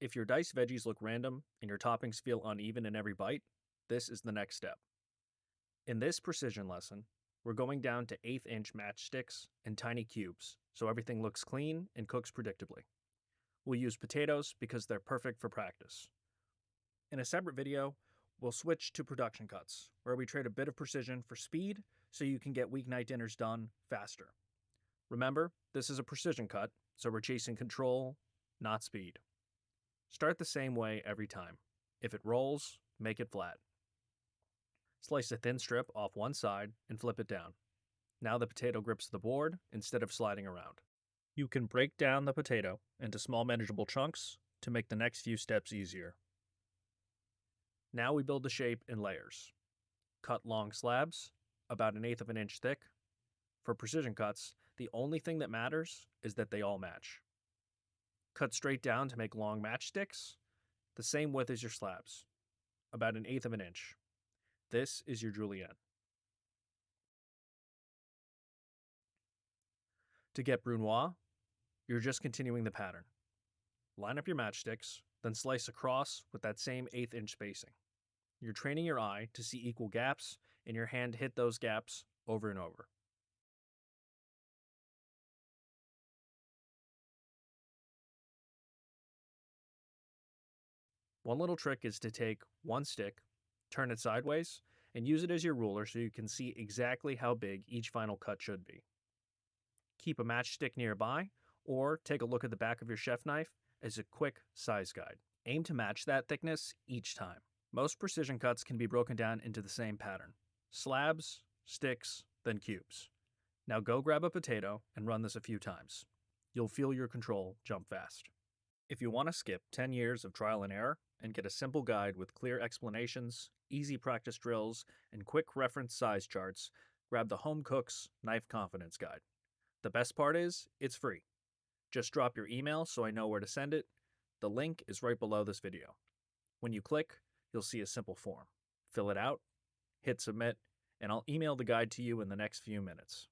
If your diced veggies look random and your toppings feel uneven in every bite, this is the next step. In this precision lesson, we're going down to 1/8 inch matchsticks and tiny cubes so everything looks clean and cooks predictably. We'll use potatoes because they're perfect for practice. In a separate video, we'll switch to production cuts, where we trade a bit of precision for speed so you can get weeknight dinners done faster. Remember, this is a precision cut, so we're chasing control, not speed. Start the same way every time. If it rolls, make it flat. Slice a thin strip off one side and flip it down. Now the potato grips the board instead of sliding around. You can break down the potato into small manageable chunks to make the next few steps easier. Now we build the shape in layers. Cut long slabs, about 1/8 of an inch thick. For precision cuts, the only thing that matters is that they all match. Cut straight down to make long matchsticks, the same width as your slabs, about 1/8 of an inch. This is your Julienne. To get Brunoise, you're just continuing the pattern. Line up your matchsticks, then slice across with that same 1/8 inch spacing. You're training your eye to see equal gaps and your hand hit those gaps over and over. One little trick is to take one stick, turn it sideways, and use it as your ruler so you can see exactly how big each final cut should be. Keep a matchstick nearby, or take a look at the back of your chef knife as a quick size guide. Aim to match that thickness each time. Most precision cuts can be broken down into the same pattern: slabs, sticks, then cubes. Now go grab a potato and run this a few times. You'll feel your control jump fast. If you want to skip 10 years of trial and error and get a simple guide with clear explanations, easy practice drills, and quick reference size charts, grab the Home Cook's Knife Confidence Guide. The best part is, it's free. Just drop your email so I know where to send it. The link is right below this video. When you click, you'll see a simple form. Fill it out, hit submit, and I'll email the guide to you in the next few minutes.